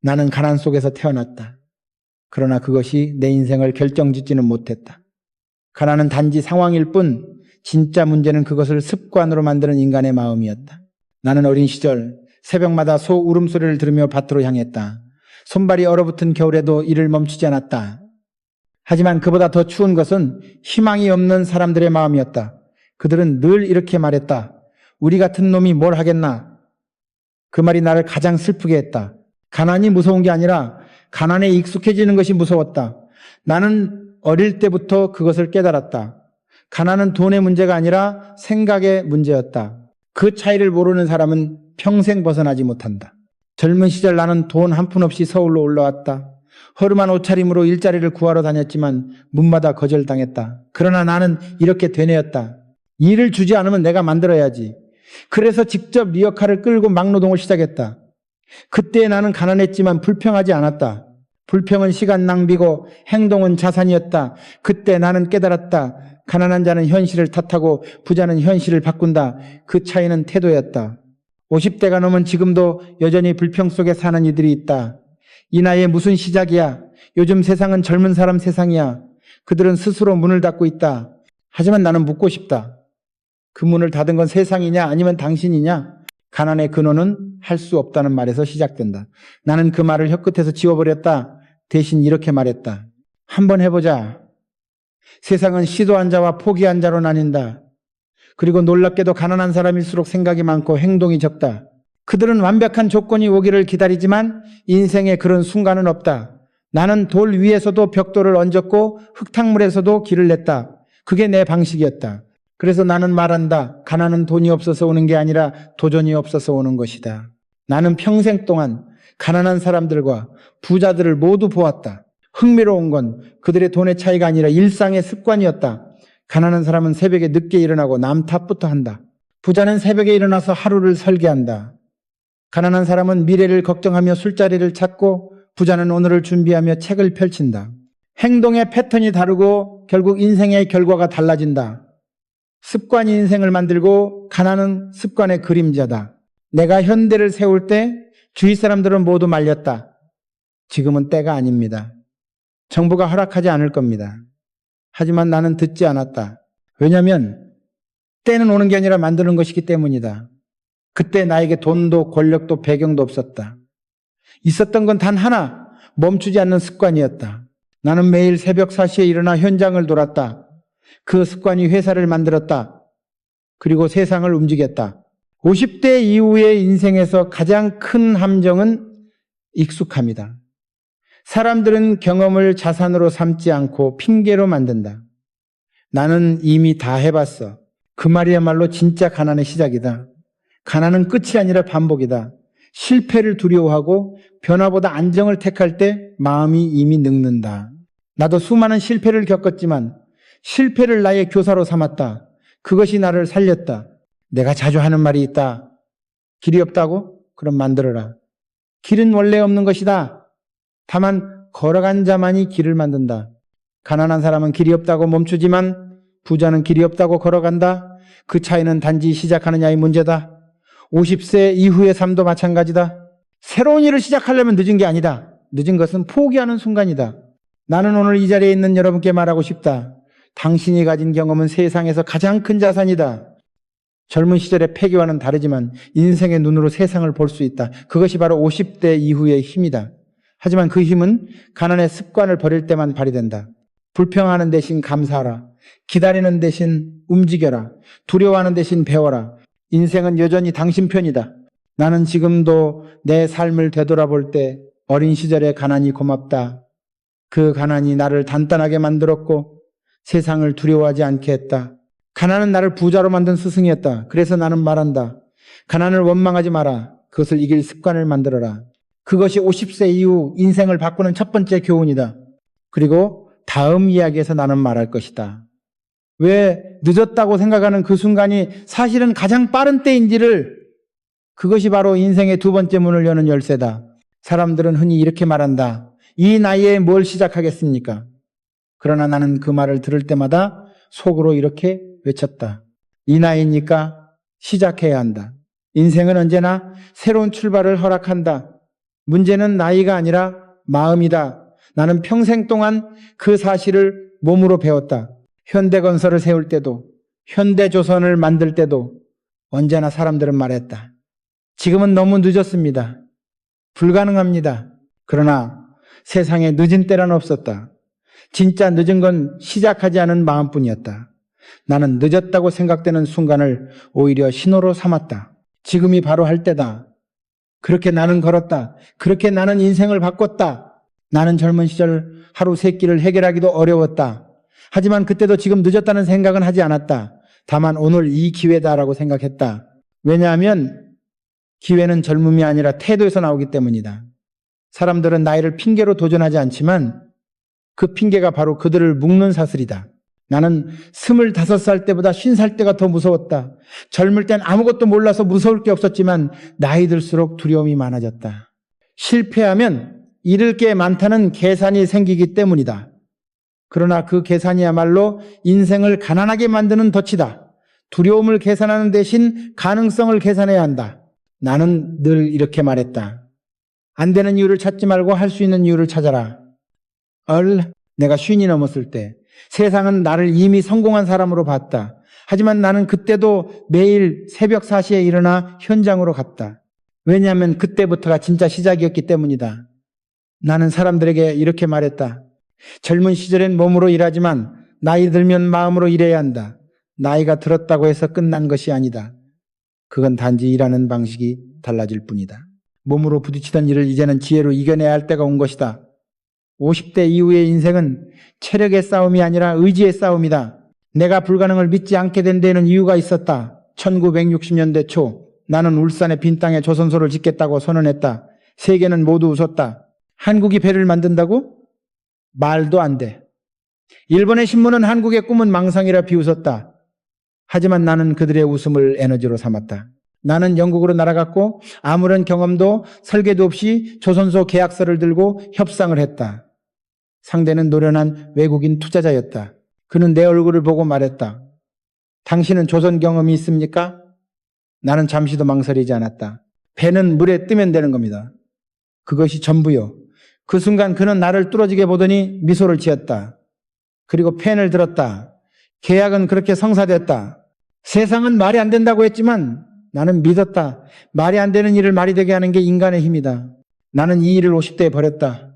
나는 가난 속에서 태어났다. 그러나 그것이 내 인생을 결정짓지는 못했다. 가난은 단지 상황일 뿐 진짜 문제는 그것을 습관으로 만드는 인간의 마음이었다. 나는 어린 시절 새벽마다 소 울음소리를 들으며 밭으로 향했다. 손발이 얼어붙은 겨울에도 일을 멈추지 않았다. 하지만 그보다 더 추운 것은 희망이 없는 사람들의 마음이었다. 그들은 늘 이렇게 말했다. 우리 같은 놈이 뭘 하겠나? 그 말이 나를 가장 슬프게 했다. 가난이 무서운 게 아니라 가난에 익숙해지는 것이 무서웠다. 나는 어릴 때부터 그것을 깨달았다. 가난은 돈의 문제가 아니라 생각의 문제였다. 그 차이를 모르는 사람은 평생 벗어나지 못한다. 젊은 시절 나는 돈 한 푼 없이 서울로 올라왔다. 허름한 옷차림으로 일자리를 구하러 다녔지만 문마다 거절당했다. 그러나 나는 이렇게 되뇌었다. 일을 주지 않으면 내가 만들어야지. 그래서 직접 리어카를 끌고 막노동을 시작했다. 그때 나는 가난했지만 불평하지 않았다. 불평은 시간 낭비고 행동은 자산이었다. 그때 나는 깨달았다. 가난한 자는 현실을 탓하고 부자는 현실을 바꾼다. 그 차이는 태도였다. 50대가 넘은 지금도 여전히 불평 속에 사는 이들이 있다. 이 나이에 무슨 시작이야? 요즘 세상은 젊은 사람 세상이야. 그들은 스스로 문을 닫고 있다. 하지만 나는 묻고 싶다. 그 문을 닫은 건 세상이냐 아니면 당신이냐? 가난의 근원은 할 수 없다는 말에서 시작된다. 나는 그 말을 혀끝에서 지워버렸다. 대신 이렇게 말했다. 한번 해보자. 세상은 시도한 자와 포기한 자로 나뉜다. 그리고 놀랍게도 가난한 사람일수록 생각이 많고 행동이 적다. 그들은 완벽한 조건이 오기를 기다리지만 인생에 그런 순간은 없다. 나는 돌 위에서도 벽돌을 얹었고 흙탕물에서도 길을 냈다. 그게 내 방식이었다. 그래서 나는 말한다. 가난은 돈이 없어서 오는 게 아니라 도전이 없어서 오는 것이다. 나는 평생 동안 가난한 사람들과 부자들을 모두 보았다. 흥미로운 건 그들의 돈의 차이가 아니라 일상의 습관이었다. 가난한 사람은 새벽에 늦게 일어나고 남 탓부터 한다. 부자는 새벽에 일어나서 하루를 설계한다. 가난한 사람은 미래를 걱정하며 술자리를 찾고 부자는 오늘을 준비하며 책을 펼친다. 행동의 패턴이 다르고 결국 인생의 결과가 달라진다. 습관이 인생을 만들고 가난은 습관의 그림자다. 내가 현대를 세울 때 주위 사람들은 모두 말렸다. 지금은 때가 아닙니다. 정부가 허락하지 않을 겁니다. 하지만 나는 듣지 않았다. 왜냐하면 때는 오는 게 아니라 만드는 것이기 때문이다. 그때 나에게 돈도 권력도 배경도 없었다. 있었던 건 단 하나, 멈추지 않는 습관이었다. 나는 매일 새벽 4시에 일어나 현장을 돌았다. 그 습관이 회사를 만들었다. 그리고 세상을 움직였다. 50대 이후의 인생에서 가장 큰 함정은 익숙함이다. 사람들은 경험을 자산으로 삼지 않고 핑계로 만든다. 나는 이미 다 해봤어. 그 말이야말로 진짜 가난의 시작이다. 가난은 끝이 아니라 반복이다. 실패를 두려워하고 변화보다 안정을 택할 때 마음이 이미 늙는다. 나도 수많은 실패를 겪었지만 실패를 나의 교사로 삼았다. 그것이 나를 살렸다. 내가 자주 하는 말이 있다. 길이 없다고? 그럼 만들어라. 길은 원래 없는 것이다. 다만 걸어간 자만이 길을 만든다. 가난한 사람은 길이 없다고 멈추지만 부자는 길이 없다고 걸어간다. 그 차이는 단지 시작하느냐의 문제다. 50세 이후의 삶도 마찬가지다. 새로운 일을 시작하려면 늦은 게 아니다. 늦은 것은 포기하는 순간이다. 나는 오늘 이 자리에 있는 여러분께 말하고 싶다. 당신이 가진 경험은 세상에서 가장 큰 자산이다. 젊은 시절의 패기와는 다르지만 인생의 눈으로 세상을 볼 수 있다. 그것이 바로 50대 이후의 힘이다. 하지만 그 힘은 가난의 습관을 버릴 때만 발휘된다. 불평하는 대신 감사하라. 기다리는 대신 움직여라. 두려워하는 대신 배워라. 인생은 여전히 당신 편이다. 나는 지금도 내 삶을 되돌아볼 때 어린 시절의 가난이 고맙다. 그 가난이 나를 단단하게 만들었고 세상을 두려워하지 않게 했다. 가난은 나를 부자로 만든 스승이었다. 그래서 나는 말한다. 가난을 원망하지 마라. 그것을 이길 습관을 만들어라. 그것이 50세 이후 인생을 바꾸는 첫 번째 교훈이다. 그리고 다음 이야기에서 나는 말할 것이다. 왜 늦었다고 생각하는 그 순간이 사실은 가장 빠른 때인지를, 그것이 바로 인생의 두 번째 문을 여는 열쇠다. 사람들은 흔히 이렇게 말한다. 이 나이에 뭘 시작하겠습니까? 그러나 나는 그 말을 들을 때마다 속으로 이렇게 외쳤다. 이 나이니까 시작해야 한다. 인생은 언제나 새로운 출발을 허락한다. 문제는 나이가 아니라 마음이다. 나는 평생 동안 그 사실을 몸으로 배웠다. 현대건설을 세울 때도, 현대조선을 만들 때도 언제나 사람들은 말했다. 지금은 너무 늦었습니다. 불가능합니다. 그러나 세상에 늦은 때란 없었다. 진짜 늦은 건 시작하지 않은 마음뿐이었다. 나는 늦었다고 생각되는 순간을 오히려 신호로 삼았다. 지금이 바로 할 때다. 그렇게 나는 걸었다. 그렇게 나는 인생을 바꿨다. 나는 젊은 시절 하루 세 끼를 해결하기도 어려웠다. 하지만 그때도 지금 늦었다는 생각은 하지 않았다. 다만 오늘 이 기회다라고 생각했다. 왜냐하면 기회는 젊음이 아니라 태도에서 나오기 때문이다. 사람들은 나이를 핑계로 도전하지 않지만 그 핑계가 바로 그들을 묶는 사슬이다. 나는 25살 때보다 50살 때가 더 무서웠다. 젊을 땐 아무것도 몰라서 무서울 게 없었지만 나이 들수록 두려움이 많아졌다. 실패하면 잃을 게 많다는 계산이 생기기 때문이다. 그러나 그 계산이야말로 인생을 가난하게 만드는 덫이다. 두려움을 계산하는 대신 가능성을 계산해야 한다. 나는 늘 이렇게 말했다. 안 되는 이유를 찾지 말고 할 수 있는 이유를 찾아라. 내가 50이 넘었을 때 세상은 나를 이미 성공한 사람으로 봤다. 하지만 나는 그때도 매일 새벽 4시에 일어나 현장으로 갔다. 왜냐하면 그때부터가 진짜 시작이었기 때문이다. 나는 사람들에게 이렇게 말했다. 젊은 시절엔 몸으로 일하지만 나이 들면 마음으로 일해야 한다. 나이가 들었다고 해서 끝난 것이 아니다. 그건 단지 일하는 방식이 달라질 뿐이다. 몸으로 부딪히던 일을 이제는 지혜로 이겨내야 할 때가 온 것이다. 50대 이후의 인생은 체력의 싸움이 아니라 의지의 싸움이다. 내가 불가능을 믿지 않게 된 데에는 이유가 있었다. 1960년대 초 나는 울산의 빈 땅에 조선소를 짓겠다고 선언했다. 세계는 모두 웃었다. 한국이 배를 만든다고? 말도 안 돼. 일본의 신문은 한국의 꿈은 망상이라 비웃었다. 하지만 나는 그들의 웃음을 에너지로 삼았다. 나는 영국으로 날아갔고 아무런 경험도 설계도 없이 조선소 계약서를 들고 협상을 했다. 상대는 노련한 외국인 투자자였다. 그는 내 얼굴을 보고 말했다. 당신은 조선 경험이 있습니까? 나는 잠시도 망설이지 않았다. 배는 물에 뜨면 되는 겁니다. 그것이 전부요. 그 순간 그는 나를 뚫어지게 보더니 미소를 지었다. 그리고 펜을 들었다. 계약은 그렇게 성사됐다. 세상은 말이 안 된다고 했지만 나는 믿었다. 말이 안 되는 일을 말이 되게 하는 게 인간의 힘이다. 나는 이 일을 50대에 버렸다.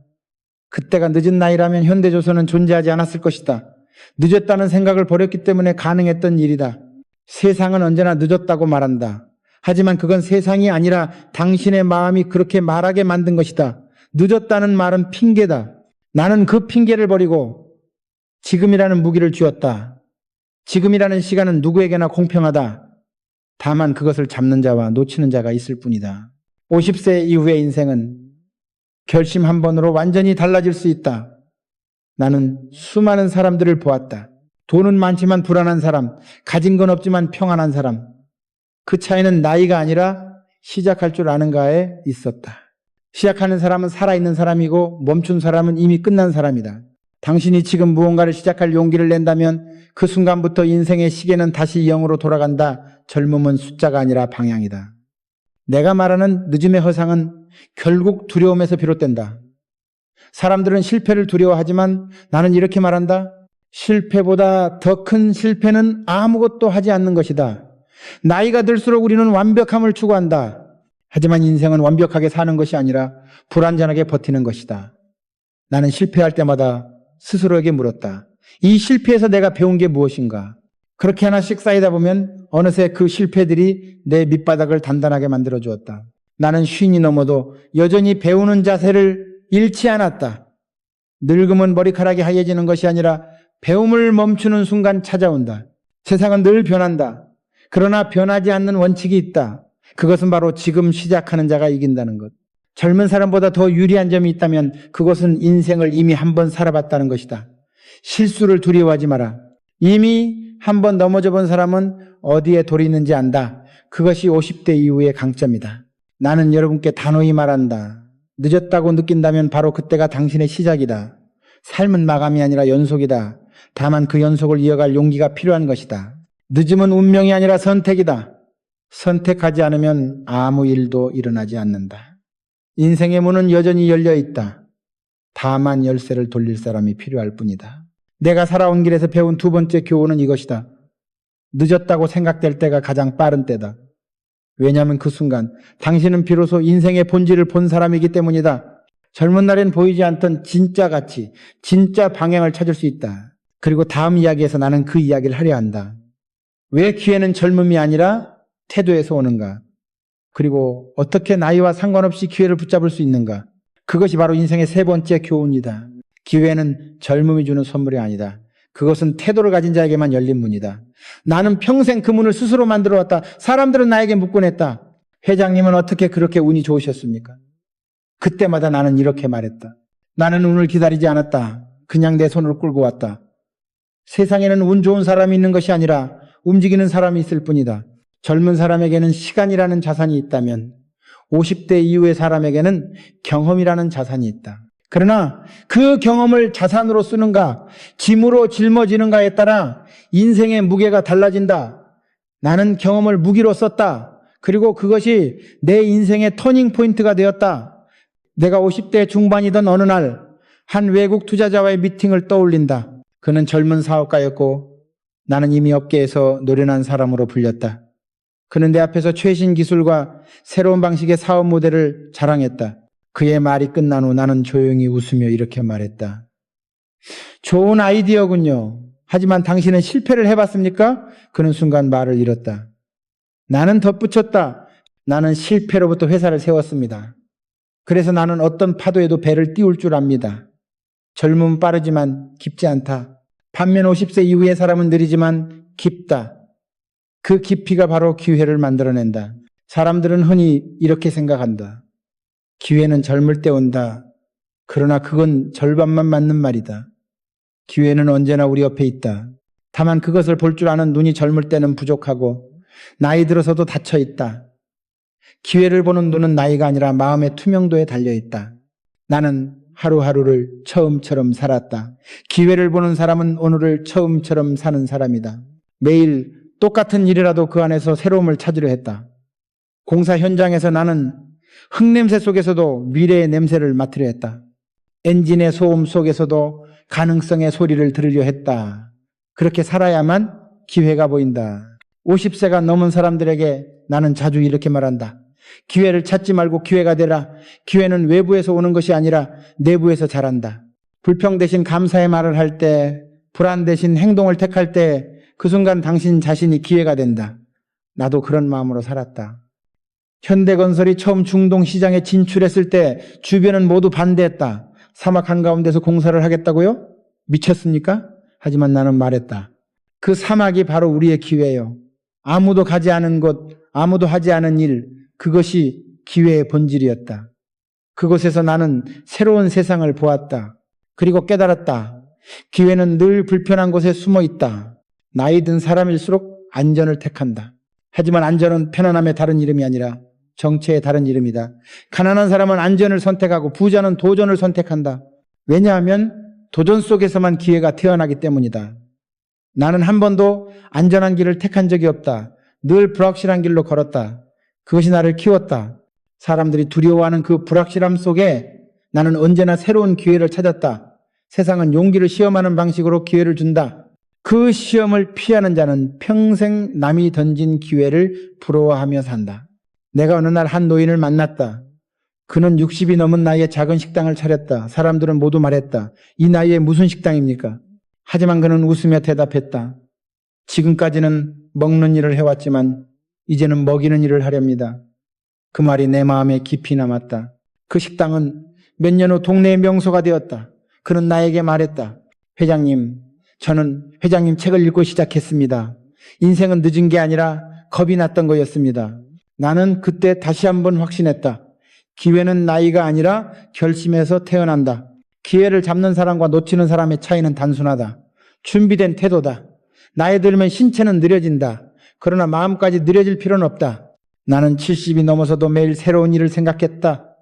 그때가 늦은 나이라면 현대조선은 존재하지 않았을 것이다. 늦었다는 생각을 버렸기 때문에 가능했던 일이다. 세상은 언제나 늦었다고 말한다. 하지만 그건 세상이 아니라 당신의 마음이 그렇게 말하게 만든 것이다. 늦었다는 말은 핑계다. 나는 그 핑계를 버리고 지금이라는 무기를 쥐었다. 지금이라는 시간은 누구에게나 공평하다. 다만 그것을 잡는 자와 놓치는 자가 있을 뿐이다. 50세 이후의 인생은 결심 한 번으로 완전히 달라질 수 있다. 나는 수많은 사람들을 보았다. 돈은 많지만 불안한 사람, 가진 건 없지만 평안한 사람. 그 차이는 나이가 아니라 시작할 줄 아는가에 있었다. 시작하는 사람은 살아있는 사람이고 멈춘 사람은 이미 끝난 사람이다. 당신이 지금 무언가를 시작할 용기를 낸다면 그 순간부터 인생의 시계는 다시 0으로 돌아간다. 젊음은 숫자가 아니라 방향이다. 내가 말하는 늦음의 허상은 결국 두려움에서 비롯된다. 사람들은 실패를 두려워하지만 나는 이렇게 말한다. 실패보다 더 큰 실패는 아무것도 하지 않는 것이다. 나이가 들수록 우리는 완벽함을 추구한다. 하지만 인생은 완벽하게 사는 것이 아니라 불완전하게 버티는 것이다. 나는 실패할 때마다 스스로에게 물었다. 이 실패에서 내가 배운 게 무엇인가? 그렇게 하나씩 쌓이다 보면 어느새 그 실패들이 내 밑바닥을 단단하게 만들어 주었다. 나는 50이 넘어도 여전히 배우는 자세를 잃지 않았다. 늙으면 머리카락이 하얘지는 것이 아니라 배움을 멈추는 순간 찾아온다. 세상은 늘 변한다. 그러나 변하지 않는 원칙이 있다. 그것은 바로 지금 시작하는 자가 이긴다는 것. 젊은 사람보다 더 유리한 점이 있다면 그것은 인생을 이미 한 번 살아봤다는 것이다. 실수를 두려워하지 마라. 이미 한 번 넘어져 본 사람은 어디에 돌이 있는지 안다. 그것이 50대 이후의 강점이다. 나는 여러분께 단호히 말한다. 늦었다고 느낀다면 바로 그때가 당신의 시작이다. 삶은 마감이 아니라 연속이다. 다만 그 연속을 이어갈 용기가 필요한 것이다. 늦음은 운명이 아니라 선택이다. 선택하지 않으면 아무 일도 일어나지 않는다. 인생의 문은 여전히 열려 있다. 다만 열쇠를 돌릴 사람이 필요할 뿐이다. 내가 살아온 길에서 배운 두 번째 교훈은 이것이다. 늦었다고 생각될 때가 가장 빠른 때다. 왜냐하면 그 순간 당신은 비로소 인생의 본질을 본 사람이기 때문이다. 젊은 날엔 보이지 않던 진짜 가치, 진짜 방향을 찾을 수 있다. 그리고 다음 이야기에서 나는 그 이야기를 하려 한다. 왜 기회는 젊음이 아니라 태도에서 오는가? 그리고 어떻게 나이와 상관없이 기회를 붙잡을 수 있는가? 그것이 바로 인생의 세 번째 교훈이다. 기회는 젊음이 주는 선물이 아니다. 그것은 태도를 가진 자에게만 열린 문이다. 나는 평생 그 문을 스스로 만들어 왔다. 사람들은 나에게 묻곤 했다. 회장님은 어떻게 그렇게 운이 좋으셨습니까? 그때마다 나는 이렇게 말했다. 나는 운을 기다리지 않았다. 그냥 내 손을 끌고 왔다. 세상에는 운 좋은 사람이 있는 것이 아니라 움직이는 사람이 있을 뿐이다. 젊은 사람에게는 시간이라는 자산이 있다면 50대 이후의 사람에게는 경험이라는 자산이 있다. 그러나 그 경험을 자산으로 쓰는가, 짐으로 짊어지는가에 따라 인생의 무게가 달라진다. 나는 경험을 무기로 썼다. 그리고 그것이 내 인생의 터닝 포인트가 되었다. 내가 50대 중반이던 어느 날 한 외국 투자자와의 미팅을 떠올린다. 그는 젊은 사업가였고 나는 이미 업계에서 노련한 사람으로 불렸다. 그는 내 앞에서 최신 기술과 새로운 방식의 사업 모델을 자랑했다. 그의 말이 끝난 후 나는 조용히 웃으며 이렇게 말했다. 좋은 아이디어군요. 하지만 당신은 실패를 해봤습니까? 그는 순간 말을 잃었다. 나는 덧붙였다. 나는 실패로부터 회사를 세웠습니다. 그래서 나는 어떤 파도에도 배를 띄울 줄 압니다. 젊음은 빠르지만 깊지 않다. 반면 50세 이후의 사람은 느리지만 깊다. 그 깊이가 바로 기회를 만들어낸다. 사람들은 흔히 이렇게 생각한다. 기회는 젊을 때 온다. 그러나 그건 절반만 맞는 말이다. 기회는 언제나 우리 옆에 있다. 다만 그것을 볼 줄 아는 눈이 젊을 때는 부족하고 나이 들어서도 닫혀 있다. 기회를 보는 눈은 나이가 아니라 마음의 투명도에 달려있다. 나는 하루하루를 처음처럼 살았다. 기회를 보는 사람은 오늘을 처음처럼 사는 사람이다. 매일 똑같은 일이라도 그 안에서 새로움을 찾으려 했다. 공사 현장에서 나는 흙냄새 속에서도 미래의 냄새를 맡으려 했다. 엔진의 소음 속에서도 가능성의 소리를 들으려 했다. 그렇게 살아야만 기회가 보인다. 50세가 넘은 사람들에게 나는 자주 이렇게 말한다. 기회를 찾지 말고 기회가 되라. 기회는 외부에서 오는 것이 아니라 내부에서 자란다. 불평 대신 감사의 말을 할 때, 불안 대신 행동을 택할 때 그 순간 당신 자신이 기회가 된다. 나도 그런 마음으로 살았다. 현대건설이 처음 중동 시장에 진출했을 때 주변은 모두 반대했다. 사막 한가운데서 공사를 하겠다고요? 미쳤습니까? 하지만 나는 말했다. 그 사막이 바로 우리의 기회예요. 아무도 가지 않은 곳, 아무도 하지 않은 일, 그것이 기회의 본질이었다. 그곳에서 나는 새로운 세상을 보았다. 그리고 깨달았다. 기회는 늘 불편한 곳에 숨어 있다. 나이 든 사람일수록 안전을 택한다. 하지만 안전은 편안함의 다른 이름이 아니라 정체의 다른 이름이다. 가난한 사람은 안전을 선택하고 부자는 도전을 선택한다. 왜냐하면 도전 속에서만 기회가 태어나기 때문이다. 나는 한 번도 안전한 길을 택한 적이 없다. 늘 불확실한 길로 걸었다. 그것이 나를 키웠다. 사람들이 두려워하는 그 불확실함 속에 나는 언제나 새로운 기회를 찾았다. 세상은 용기를 시험하는 방식으로 기회를 준다. 그 시험을 피하는 자는 평생 남이 던진 기회를 부러워하며 산다. 내가 어느 날 한 노인을 만났다. 그는 60이 넘은 나이에 작은 식당을 차렸다. 사람들은 모두 말했다. 이 나이에 무슨 식당입니까? 하지만 그는 웃으며 대답했다. 지금까지는 먹는 일을 해왔지만 이제는 먹이는 일을 하렵니다. 그 말이 내 마음에 깊이 남았다. 그 식당은 몇 년 후 동네의 명소가 되었다. 그는 나에게 말했다. 저는 회장님 책을 읽고 시작했습니다. 인생은 늦은 게 아니라 겁이 났던 거였습니다. 나는 그때 다시 한번 확신했다. 기회는 나이가 아니라 결심에서 태어난다. 기회를 잡는 사람과 놓치는 사람의 차이는 단순하다. 준비된 태도다. 나이 들면 신체는 느려진다. 그러나 마음까지 느려질 필요는 없다. 나는 70이 넘어서도 매일 새로운 일을 생각했다.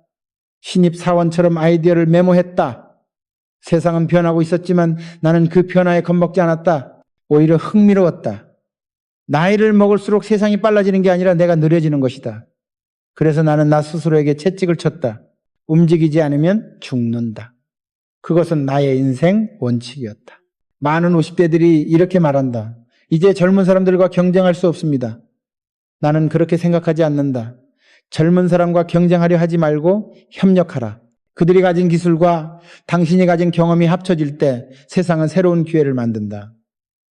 신입사원처럼 아이디어를 메모했다. 세상은 변하고 있었지만 나는 그 변화에 겁먹지 않았다. 오히려 흥미로웠다. 나이를 먹을수록 세상이 빨라지는 게 아니라 내가 느려지는 것이다. 그래서 나는 나 스스로에게 채찍을 쳤다. 움직이지 않으면 죽는다. 그것은 나의 인생 원칙이었다. 많은 50대들이 이렇게 말한다. 이제 젊은 사람들과 경쟁할 수 없습니다. 나는 그렇게 생각하지 않는다. 젊은 사람과 경쟁하려 하지 말고 협력하라. 그들이 가진 기술과 당신이 가진 경험이 합쳐질 때 세상은 새로운 기회를 만든다.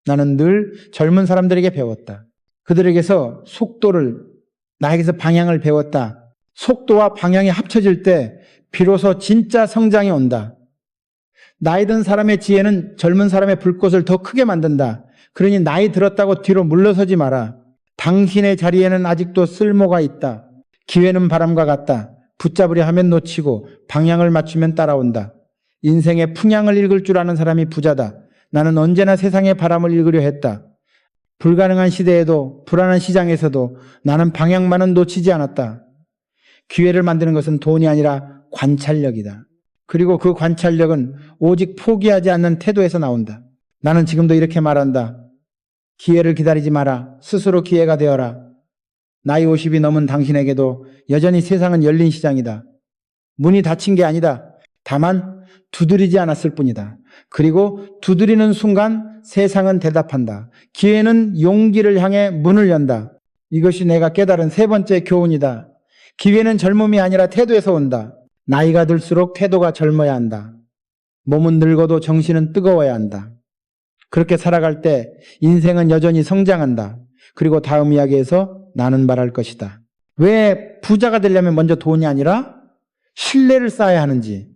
나는 늘 젊은 사람들에게 배웠다. 그들에게서 속도를, 나에게서 방향을 배웠다. 속도와 방향이 합쳐질 때 비로소 진짜 성장이 온다. 나이 든 사람의 지혜는 젊은 사람의 불꽃을 더 크게 만든다. 그러니 나이 들었다고 뒤로 물러서지 마라. 당신의 자리에는 아직도 쓸모가 있다. 기회는 바람과 같다. 붙잡으려 하면 놓치고 방향을 맞추면 따라온다. 인생의 풍향을 읽을 줄 아는 사람이 부자다. 나는 언제나 세상의 바람을 읽으려 했다. 불가능한 시대에도 불안한 시장에서도 나는 방향만은 놓치지 않았다. 기회를 만드는 것은 돈이 아니라 관찰력이다. 그리고 그 관찰력은 오직 포기하지 않는 태도에서 나온다. 나는 지금도 이렇게 말한다. 기회를 기다리지 마라. 스스로 기회가 되어라. 나이 50이 넘은 당신에게도 여전히 세상은 열린 시장이다. 문이 닫힌 게 아니다. 다만 두드리지 않았을 뿐이다. 그리고 두드리는 순간 세상은 대답한다. 기회는 용기를 향해 문을 연다. 이것이 내가 깨달은 세 번째 교훈이다. 기회는 젊음이 아니라 태도에서 온다. 나이가 들수록 태도가 젊어야 한다. 몸은 늙어도 정신은 뜨거워야 한다. 그렇게 살아갈 때 인생은 여전히 성장한다. 그리고 다음 이야기에서 나는 말할 것이다. 왜 부자가 되려면 먼저 돈이 아니라 신뢰를 쌓아야 하는지.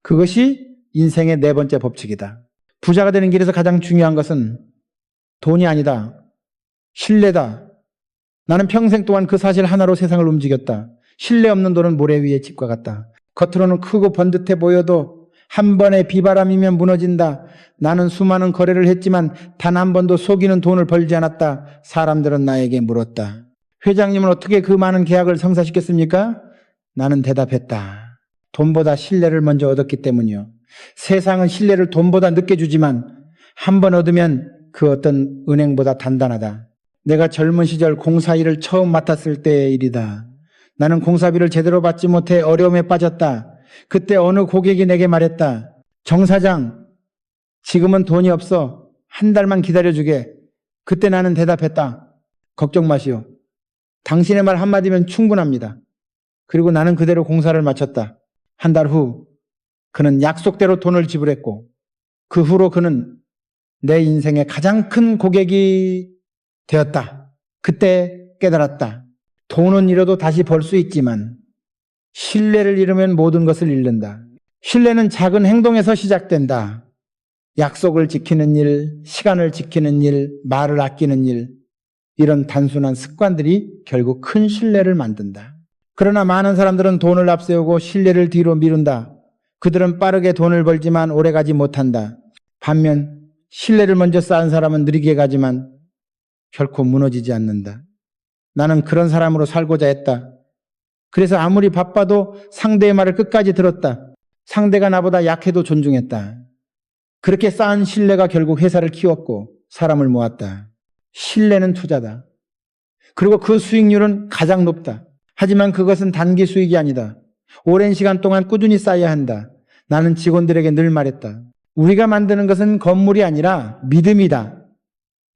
그것이 인생의 네 번째 법칙이다. 부자가 되는 길에서 가장 중요한 것은 돈이 아니다. 신뢰다. 나는 평생 동안 그 사실 하나로 세상을 움직였다. 신뢰 없는 돈은 모래 위의 집과 같다. 겉으로는 크고 번듯해 보여도 한 번의 비바람이면 무너진다. 나는 수많은 거래를 했지만 단 한 번도 속이는 돈을 벌지 않았다. 사람들은 나에게 물었다. 회장님은 어떻게 그 많은 계약을 성사시켰습니까? 나는 대답했다. 돈보다 신뢰를 먼저 얻었기 때문이요. 세상은 신뢰를 돈보다 늦게 주지만 한 번 얻으면 그 어떤 은행보다 단단하다. 내가 젊은 시절 공사 일을 처음 맡았을 때의 일이다. 나는 공사비를 제대로 받지 못해 어려움에 빠졌다. 그때 어느 고객이 내게 말했다. 정 사장, 지금은 돈이 없어. 한 달만 기다려주게. 그때 나는 대답했다. 걱정 마시오. 당신의 말 한마디면 충분합니다. 그리고 나는 그대로 공사를 마쳤다. 한 달 후 그는 약속대로 돈을 지불했고 그 후로 그는 내 인생의 가장 큰 고객이 되었다. 그때 깨달았다. 돈은 잃어도 다시 벌 수 있지만 신뢰를 잃으면 모든 것을 잃는다. 신뢰는 작은 행동에서 시작된다. 약속을 지키는 일, 시간을 지키는 일, 말을 아끼는 일, 이런 단순한 습관들이 결국 큰 신뢰를 만든다. 그러나 많은 사람들은 돈을 앞세우고 신뢰를 뒤로 미룬다. 그들은 빠르게 돈을 벌지만 오래가지 못한다. 반면 신뢰를 먼저 쌓은 사람은 느리게 가지만 결코 무너지지 않는다. 나는 그런 사람으로 살고자 했다. 그래서 아무리 바빠도 상대의 말을 끝까지 들었다. 상대가 나보다 약해도 존중했다. 그렇게 쌓은 신뢰가 결국 회사를 키웠고 사람을 모았다. 신뢰는 투자다. 그리고 그 수익률은 가장 높다. 하지만 그것은 단기 수익이 아니다. 오랜 시간 동안 꾸준히 쌓아야 한다. 나는 직원들에게 늘 말했다. 우리가 만드는 것은 건물이 아니라 믿음이다.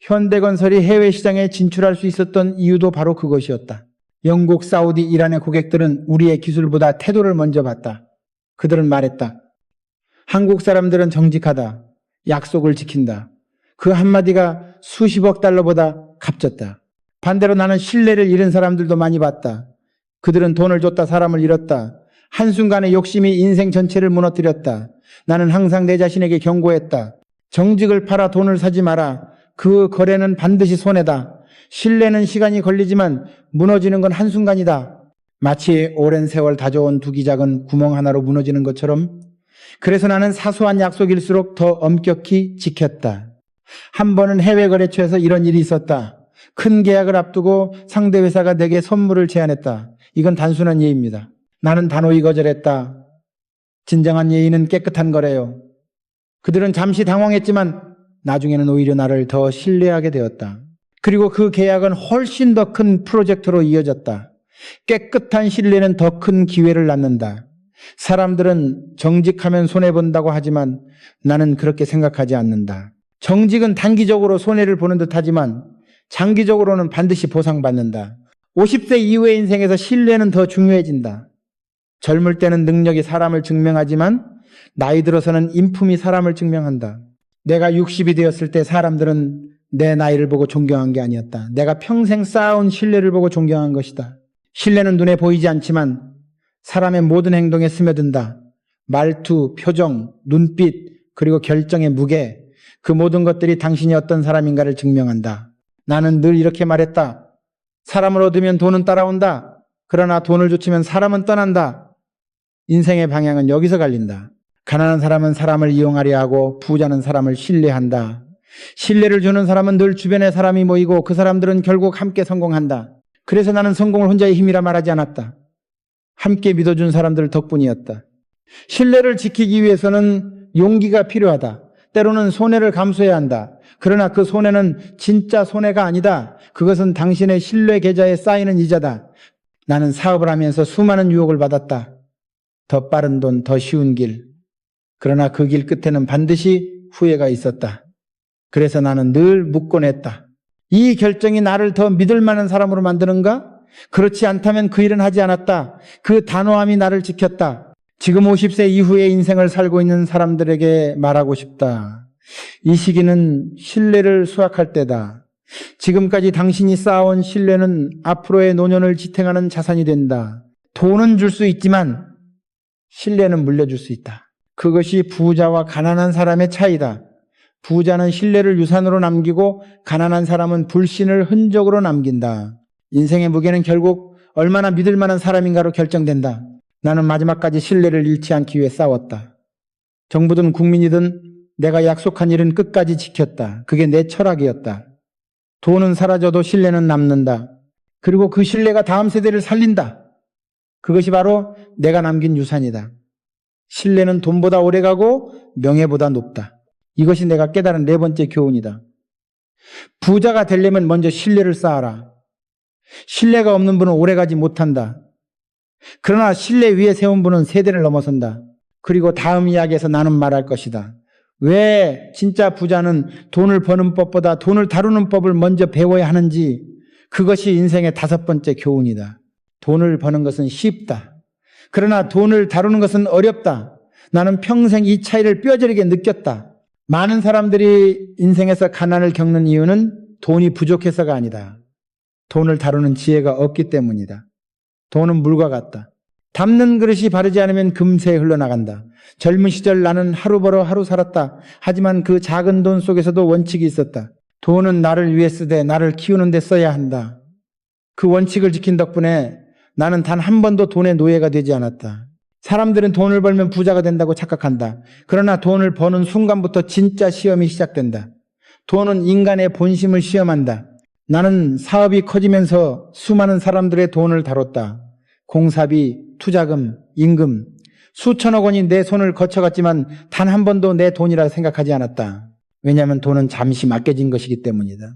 현대건설이 해외 시장에 진출할 수 있었던 이유도 바로 그것이었다. 영국, 사우디, 이란의 고객들은 우리의 기술보다 태도를 먼저 봤다. 그들은 말했다. 한국 사람들은 정직하다. 약속을 지킨다. 그 한마디가 수십억 달러보다 값졌다. 반대로 나는 신뢰를 잃은 사람들도 많이 봤다. 그들은 돈을 줬다 사람을 잃었다. 한순간의 욕심이 인생 전체를 무너뜨렸다. 나는 항상 내 자신에게 경고했다. 정직을 팔아 돈을 사지 마라. 그 거래는 반드시 손해다. 신뢰는 시간이 걸리지만 무너지는 건 한순간이다. 마치 오랜 세월 다져온 두기작은 구멍 하나로 무너지는 것처럼 그래서 나는 사소한 약속일수록 더 엄격히 지켰다. 한 번은 해외 거래처에서 이런 일이 있었다. 큰 계약을 앞두고 상대 회사가 내게 선물을 제안했다. 이건 단순한 예입니다. 나는 단호히 거절했다. 진정한 예의는 깨끗한 거래요. 그들은 잠시 당황했지만 나중에는 오히려 나를 더 신뢰하게 되었다. 그리고 그 계약은 훨씬 더 큰 프로젝트로 이어졌다. 깨끗한 신뢰는 더 큰 기회를 낳는다. 사람들은 정직하면 손해본다고 하지만 나는 그렇게 생각하지 않는다. 정직은 단기적으로 손해를 보는 듯 하지만 장기적으로는 반드시 보상받는다. 50세 이후의 인생에서 신뢰는 더 중요해진다. 젊을 때는 능력이 사람을 증명하지만 나이 들어서는 인품이 사람을 증명한다. 내가 60이 되었을 때 사람들은 내 나이를 보고 존경한 게 아니었다. 내가 평생 쌓아온 신뢰를 보고 존경한 것이다. 신뢰는 눈에 보이지 않지만 사람의 모든 행동에 스며든다. 말투, 표정, 눈빛, 그리고 결정의 무게, 그 모든 것들이 당신이 어떤 사람인가를 증명한다. 나는 늘 이렇게 말했다. 사람을 얻으면 돈은 따라온다. 그러나 돈을 쫓으면 사람은 떠난다. 인생의 방향은 여기서 갈린다. 가난한 사람은 사람을 이용하려 하고 부자는 사람을 신뢰한다. 신뢰를 주는 사람은 늘 주변에 사람이 모이고 그 사람들은 결국 함께 성공한다. 그래서 나는 성공을 혼자의 힘이라 말하지 않았다. 함께 믿어준 사람들 덕분이었다. 신뢰를 지키기 위해서는 용기가 필요하다. 때로는 손해를 감수해야 한다. 그러나 그 손해는 진짜 손해가 아니다. 그것은 당신의 신뢰 계좌에 쌓이는 이자다. 나는 사업을 하면서 수많은 유혹을 받았다. 더 빠른 돈, 더 쉬운 길. 그러나 그 길 끝에는 반드시 후회가 있었다. 그래서 나는 늘 묻곤 했다. 이 결정이 나를 더 믿을 만한 사람으로 만드는가? 그렇지 않다면 그 일은 하지 않았다. 그 단호함이 나를 지켰다. 지금 50세 이후의 인생을 살고 있는 사람들에게 말하고 싶다. 이 시기는 신뢰를 수확할 때다. 지금까지 당신이 쌓아온 신뢰는 앞으로의 노년을 지탱하는 자산이 된다. 돈은 줄 수 있지만 신뢰는 물려줄 수 있다. 그것이 부자와 가난한 사람의 차이다. 부자는 신뢰를 유산으로 남기고 가난한 사람은 불신을 흔적으로 남긴다. 인생의 무게는 결국 얼마나 믿을 만한 사람인가로 결정된다. 나는 마지막까지 신뢰를 잃지 않기 위해 싸웠다. 정부든 국민이든 내가 약속한 일은 끝까지 지켰다. 그게 내 철학이었다. 돈은 사라져도 신뢰는 남는다. 그리고 그 신뢰가 다음 세대를 살린다. 그것이 바로 내가 남긴 유산이다. 신뢰는 돈보다 오래가고 명예보다 높다. 이것이 내가 깨달은 네 번째 교훈이다. 부자가 되려면 먼저 신뢰를 쌓아라. 신뢰가 없는 분은 오래가지 못한다. 그러나 신뢰 위에 세운 분은 세대를 넘어선다. 그리고 다음 이야기에서 나는 말할 것이다. 왜 진짜 부자는 돈을 버는 법보다 돈을 다루는 법을 먼저 배워야 하는지, 그것이 인생의 다섯 번째 교훈이다. 돈을 버는 것은 쉽다. 그러나 돈을 다루는 것은 어렵다. 나는 평생 이 차이를 뼈저리게 느꼈다. 많은 사람들이 인생에서 가난을 겪는 이유는 돈이 부족해서가 아니다. 돈을 다루는 지혜가 없기 때문이다. 돈은 물과 같다. 담는 그릇이 바르지 않으면 금세 흘러나간다. 젊은 시절 나는 하루 벌어 하루 살았다. 하지만 그 작은 돈 속에서도 원칙이 있었다. 돈은 나를 위해 쓰되 나를 키우는 데 써야 한다. 그 원칙을 지킨 덕분에 나는 단 한 번도 돈의 노예가 되지 않았다. 사람들은 돈을 벌면 부자가 된다고 착각한다. 그러나 돈을 버는 순간부터 진짜 시험이 시작된다. 돈은 인간의 본심을 시험한다. 나는 사업이 커지면서 수많은 사람들의 돈을 다뤘다. 공사비, 투자금, 임금, 수천억 원이 내 손을 거쳐갔지만 단 한 번도 내 돈이라 생각하지 않았다. 왜냐하면 돈은 잠시 맡겨진 것이기 때문이다.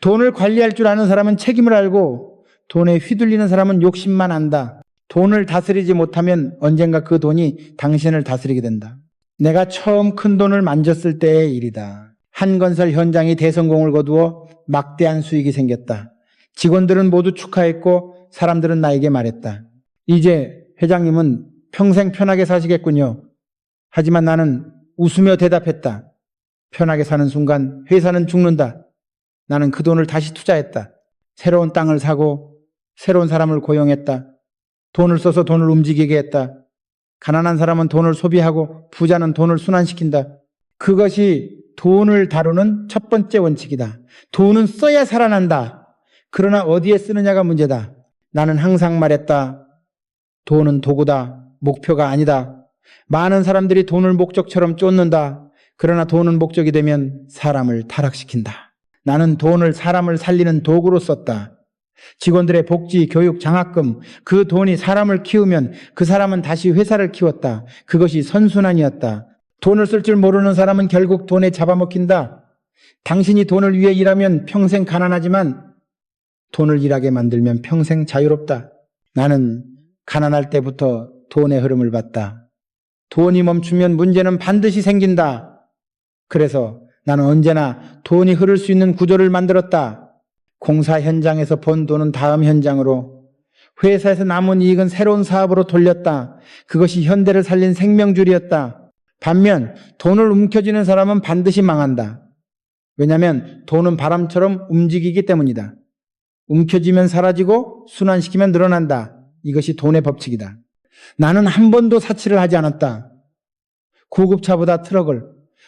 돈을 관리할 줄 아는 사람은 책임을 알고 돈에 휘둘리는 사람은 욕심만 안다. 돈을 다스리지 못하면 언젠가 그 돈이 당신을 다스리게 된다. 내가 처음 큰 돈을 만졌을 때의 일이다. 한 건설 현장이 대성공을 거두어 막대한 수익이 생겼다. 직원들은 모두 축하했고 사람들은 나에게 말했다. 이제 회장님은 평생 편하게 사시겠군요. 하지만 나는 웃으며 대답했다. 편하게 사는 순간 회사는 죽는다. 나는 그 돈을 다시 투자했다. 새로운 땅을 사고 새로운 사람을 고용했다. 돈을 써서 돈을 움직이게 했다. 가난한 사람은 돈을 소비하고 부자는 돈을 순환시킨다. 그것이 돈을 다루는 첫 번째 원칙이다. 돈은 써야 살아난다. 그러나 어디에 쓰느냐가 문제다. 나는 항상 말했다. 돈은 도구다. 목표가 아니다. 많은 사람들이 돈을 목적처럼 쫓는다. 그러나 돈은 목적이 되면 사람을 타락시킨다. 나는 돈을 사람을 살리는 도구로 썼다. 직원들의 복지, 교육, 장학금, 그 돈이 사람을 키우면 그 사람은 다시 회사를 키웠다. 그것이 선순환이었다. 돈을 쓸 줄 모르는 사람은 결국 돈에 잡아먹힌다. 당신이 돈을 위해 일하면 평생 가난하지만 돈을 일하게 만들면 평생 자유롭다. 나는 가난할 때부터 돈의 흐름을 봤다. 돈이 멈추면 문제는 반드시 생긴다. 그래서 나는 언제나 돈이 흐를 수 있는 구조를 만들었다. 공사 현장에서 번 돈은 다음 현장으로, 회사에서 남은 이익은 새로운 사업으로 돌렸다. 그것이 현대를 살린 생명줄이었다. 반면 돈을 움켜쥐는 사람은 반드시 망한다. 왜냐하면 돈은 바람처럼 움직이기 때문이다. 움켜쥐면 사라지고 순환시키면 늘어난다. 이것이 돈의 법칙이다. 나는 한 번도 사치를 하지 않았다. 고급차보다 트럭을,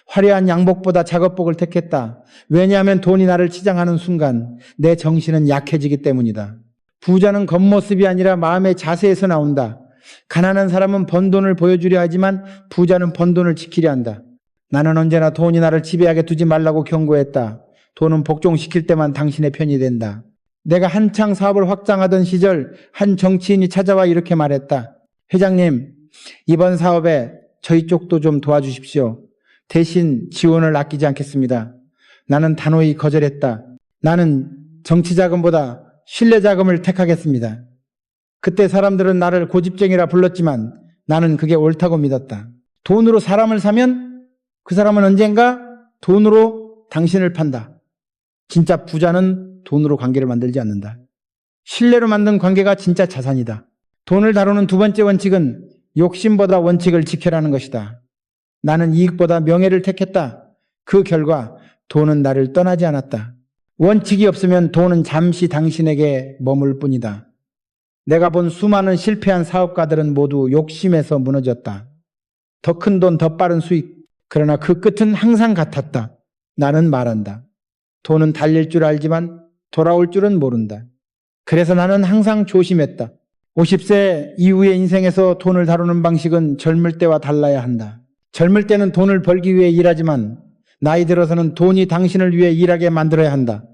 화려한 양복보다 작업복을 택했다. 왜냐하면 돈이 나를 치장하는 순간 내 정신은 약해지기 때문이다. 부자는 겉모습이 아니라 마음의 자세에서 나온다. 가난한 사람은 번 돈을 보여주려 하지만 부자는 번 돈을 지키려 한다. 나는 언제나 돈이 나를 지배하게 두지 말라고 경고했다. 돈은 복종시킬 때만 당신의 편이 된다. 내가 한창 사업을 확장하던 시절 한 정치인이 찾아와 이렇게 말했다. 회장님, 이번 사업에 저희 쪽도 좀 도와주십시오. 대신 지원을 아끼지 않겠습니다. 나는 단호히 거절했다. 나는 정치 자금보다 신뢰 자금을 택하겠습니다. 그때 사람들은 나를 고집쟁이라 불렀지만 나는 그게 옳다고 믿었다. 돈으로 사람을 사면 그 사람은 언젠가 돈으로 당신을 판다. 진짜 부자는 돈으로 관계를 만들지 않는다. 신뢰로 만든 관계가 진짜 자산이다. 돈을 다루는 두 번째 원칙은 욕심보다 원칙을 지켜라는 것이다. 나는 이익보다 명예를 택했다. 그 결과 돈은 나를 떠나지 않았다. 원칙이 없으면 돈은 잠시 당신에게 머물 뿐이다. 내가 본 수많은 실패한 사업가들은 모두 욕심에서 무너졌다. 더 큰 돈, 더 빠른 수익. 그러나 그 끝은 항상 같았다. 나는 말한다. 돈은 달릴 줄 알지만 돌아올 줄은 모른다. 그래서 나는 항상 조심했다. 50세 이후의 인생에서 돈을 다루는 방식은 젊을 때와 달라야 한다. 젊을 때는 돈을 벌기 위해 일하지만 나이 들어서는 돈이 당신을 위해 일하게 만들어야 한다.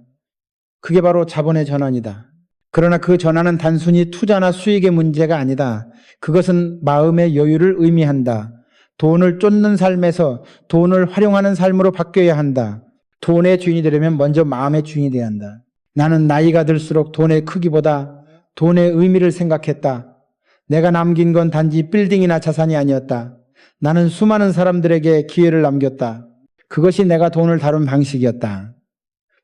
그게 바로 자본의 전환이다. 그러나 그 전환은 단순히 투자나 수익의 문제가 아니다. 그것은 마음의 여유를 의미한다. 돈을 쫓는 삶에서 돈을 활용하는 삶으로 바뀌어야 한다. 돈의 주인이 되려면 먼저 마음의 주인이 되어야 한다. 나는 나이가 들수록 돈의 크기보다 돈의 의미를 생각했다. 내가 남긴 건 단지 빌딩이나 자산이 아니었다. 나는 수많은 사람들에게 기회를 남겼다. 그것이 내가 돈을 다룬 방식이었다.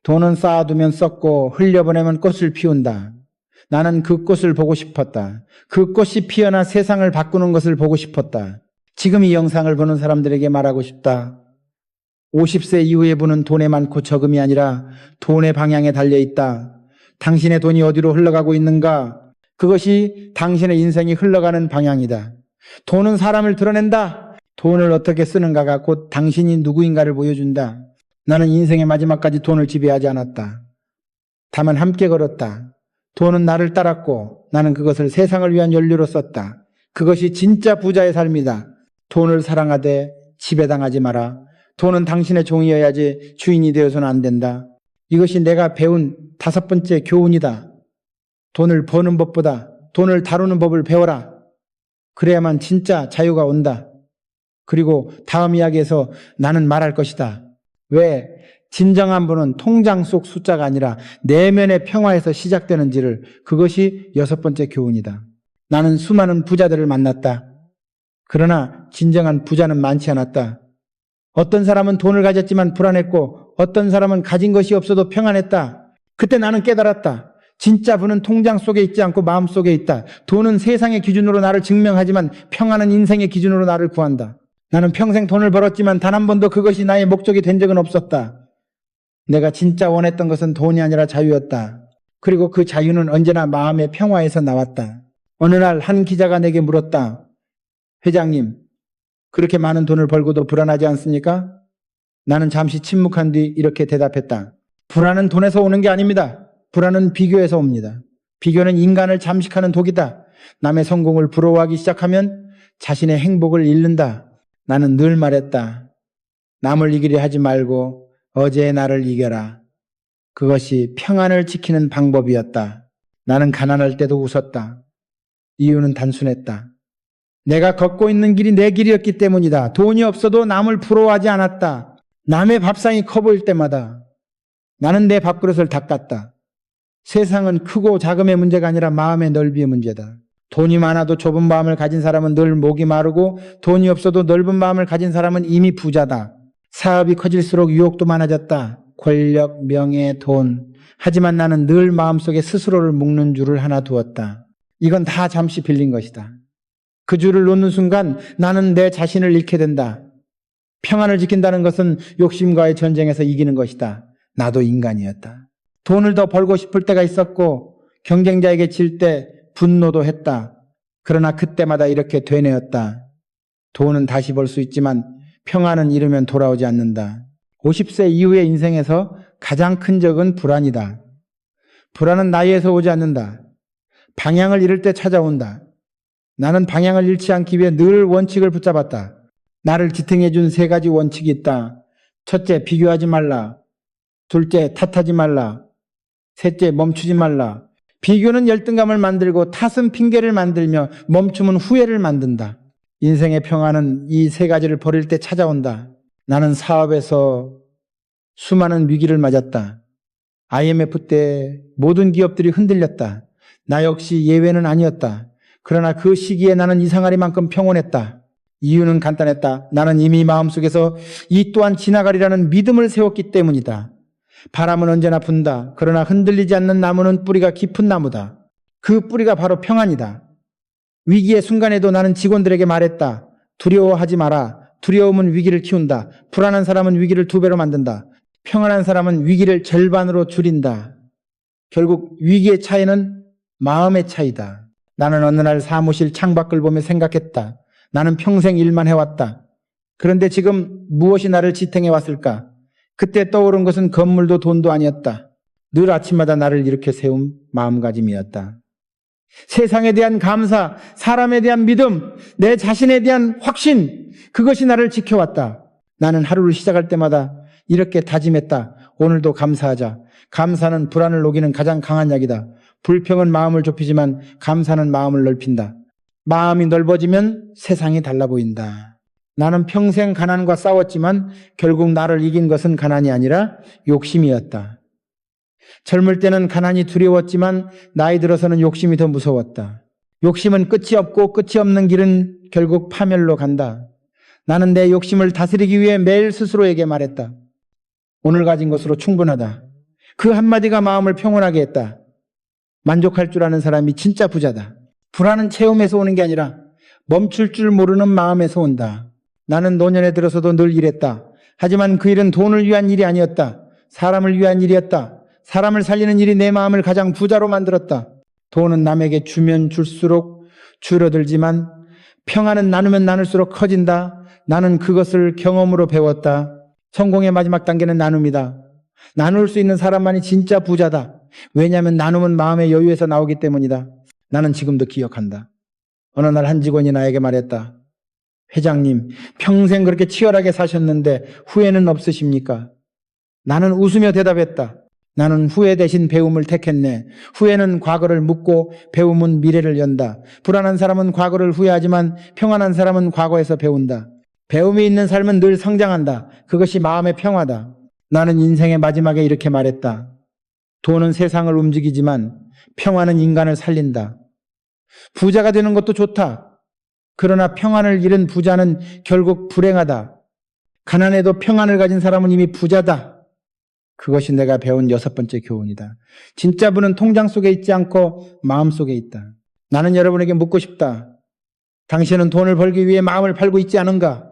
돈은 쌓아두면 썩고 흘려보내면 꽃을 피운다. 나는 그 꽃을 보고 싶었다. 그 꽃이 피어나 세상을 바꾸는 것을 보고 싶었다. 지금 이 영상을 보는 사람들에게 말하고 싶다. 50세 이후의 분은 돈에 많고 적음이 아니라 돈의 방향에 달려있다. 당신의 돈이 어디로 흘러가고 있는가? 그것이 당신의 인생이 흘러가는 방향이다. 돈은 사람을 드러낸다. 돈을 어떻게 쓰는가가 곧 당신이 누구인가를 보여준다. 나는 인생의 마지막까지 돈을 지배하지 않았다. 다만 함께 걸었다. 돈은 나를 따랐고 나는 그것을 세상을 위한 연료로 썼다. 그것이 진짜 부자의 삶이다. 돈을 사랑하되 지배당하지 마라. 돈은 당신의 종이어야지 주인이 되어서는 안 된다. 이것이 내가 배운 5번째 교훈이다. 돈을 버는 법보다 돈을 다루는 법을 배워라. 그래야만 진짜 자유가 온다. 그리고 다음 이야기에서 나는 말할 것이다. 왜 진정한 분은 통장 속 숫자가 아니라 내면의 평화에서 시작되는지를, 그것이 6번째 교훈이다. 나는 수많은 부자들을 만났다. 그러나 진정한 부자는 많지 않았다. 어떤 사람은 돈을 가졌지만 불안했고 어떤 사람은 가진 것이 없어도 평안했다. 그때 나는 깨달았다. 진짜 부는 통장 속에 있지 않고 마음 속에 있다. 돈은 세상의 기준으로 나를 증명하지만 평안은 인생의 기준으로 나를 구한다. 나는 평생 돈을 벌었지만 단 한 번도 그것이 나의 목적이 된 적은 없었다. 내가 진짜 원했던 것은 돈이 아니라 자유였다. 그리고 그 자유는 언제나 마음의 평화에서 나왔다. 어느 날 한 기자가 내게 물었다. 회장님, 그렇게 많은 돈을 벌고도 불안하지 않습니까? 나는 잠시 침묵한 뒤 이렇게 대답했다. 불안은 돈에서 오는 게 아닙니다. 불안은 비교에서 옵니다. 비교는 인간을 잠식하는 독이다. 남의 성공을 부러워하기 시작하면 자신의 행복을 잃는다. 나는 늘 말했다. 남을 이기려 하지 말고 어제의 나를 이겨라. 그것이 평안을 지키는 방법이었다. 나는 가난할 때도 웃었다. 이유는 단순했다. 내가 걷고 있는 길이 내 길이었기 때문이다. 돈이 없어도 남을 부러워하지 않았다. 남의 밥상이 커 보일 때마다 나는 내 밥그릇을 닦았다. 세상은 크고 작음의 문제가 아니라 마음의 넓이의 문제다. 돈이 많아도 좁은 마음을 가진 사람은 늘 목이 마르고 돈이 없어도 넓은 마음을 가진 사람은 이미 부자다. 사업이 커질수록 유혹도 많아졌다. 권력, 명예, 돈. 하지만 나는 늘 마음속에 스스로를 묶는 줄을 하나 두었다. 이건 다 잠시 빌린 것이다. 그 줄을 놓는 순간 나는 내 자신을 잃게 된다. 평안을 지킨다는 것은 욕심과의 전쟁에서 이기는 것이다. 나도 인간이었다. 돈을 더 벌고 싶을 때가 있었고 경쟁자에게 질 때 분노도 했다. 그러나 그때마다 이렇게 되뇌었다. 돈은 다시 벌 수 있지만 평안은 잃으면 돌아오지 않는다. 50세 이후의 인생에서 가장 큰 적은 불안이다. 불안은 나이에서 오지 않는다. 방향을 잃을 때 찾아온다. 나는 방향을 잃지 않기 위해 늘 원칙을 붙잡았다. 나를 지탱해 준 3가지 원칙이 있다. 첫째, 비교하지 말라. 둘째, 탓하지 말라. 셋째, 멈추지 말라. 비교는 열등감을 만들고 탓은 핑계를 만들며 멈춤은 후회를 만든다. 인생의 평안은 이 3가지를 버릴 때 찾아온다. 나는 사업에서 수많은 위기를 맞았다. IMF 때 모든 기업들이 흔들렸다. 나 역시 예외는 아니었다. 그러나 그 시기에 나는 이상하리만큼 평온했다. 이유는 간단했다. 나는 이미 마음속에서 이 또한 지나가리라는 믿음을 세웠기 때문이다. 바람은 언제나 분다. 그러나 흔들리지 않는 나무는 뿌리가 깊은 나무다. 그 뿌리가 바로 평안이다. 위기의 순간에도 나는 직원들에게 말했다. 두려워하지 마라. 두려움은 위기를 키운다. 불안한 사람은 위기를 2배로 만든다. 평안한 사람은 위기를 절반으로 줄인다. 결국 위기의 차이는 마음의 차이다. 나는 어느 날 사무실 창밖을 보며 생각했다. 나는 평생 일만 해왔다. 그런데 지금 무엇이 나를 지탱해 왔을까? 그때 떠오른 것은 건물도 돈도 아니었다. 늘 아침마다 나를 이렇게 세운 마음가짐이었다. 세상에 대한 감사, 사람에 대한 믿음, 내 자신에 대한 확신, 그것이 나를 지켜왔다. 나는 하루를 시작할 때마다 이렇게 다짐했다. 오늘도 감사하자. 감사는 불안을 녹이는 가장 강한 약이다. 불평은 마음을 좁히지만 감사는 마음을 넓힌다. 마음이 넓어지면 세상이 달라 보인다. 나는 평생 가난과 싸웠지만 결국 나를 이긴 것은 가난이 아니라 욕심이었다. 젊을 때는 가난이 두려웠지만 나이 들어서는 욕심이 더 무서웠다. 욕심은 끝이 없고 끝이 없는 길은 결국 파멸로 간다. 나는 내 욕심을 다스리기 위해 매일 스스로에게 말했다. 오늘 가진 것으로 충분하다. 그 한마디가 마음을 평온하게 했다. 만족할 줄 아는 사람이 진짜 부자다. 불안은 체험에서 오는 게 아니라 멈출 줄 모르는 마음에서 온다. 나는 노년에 들어서도 늘 일했다. 하지만 그 일은 돈을 위한 일이 아니었다. 사람을 위한 일이었다. 사람을 살리는 일이 내 마음을 가장 부자로 만들었다. 돈은 남에게 주면 줄수록 줄어들지만 평안은 나누면 나눌수록 커진다. 나는 그것을 경험으로 배웠다. 성공의 마지막 단계는 나눔이다. 나눌 수 있는 사람만이 진짜 부자다. 왜냐하면 나눔은 마음의 여유에서 나오기 때문이다. 나는 지금도 기억한다. 어느 날 한 직원이 나에게 말했다. 회장님, 평생 그렇게 치열하게 사셨는데 후회는 없으십니까? 나는 웃으며 대답했다. 나는 후회 대신 배움을 택했네. 후회는 과거를 묻고 배움은 미래를 연다. 불안한 사람은 과거를 후회하지만 평안한 사람은 과거에서 배운다. 배움이 있는 삶은 늘 성장한다. 그것이 마음의 평화다. 나는 인생의 마지막에 이렇게 말했다. 돈은 세상을 움직이지만 평안은 인간을 살린다. 부자가 되는 것도 좋다. 그러나 평안을 잃은 부자는 결국 불행하다. 가난해도 평안을 가진 사람은 이미 부자다. 그것이 내가 배운 6번째 교훈이다. 진짜 부는 통장 속에 있지 않고 마음 속에 있다. 나는 여러분에게 묻고 싶다. 당신은 돈을 벌기 위해 마음을 팔고 있지 않은가?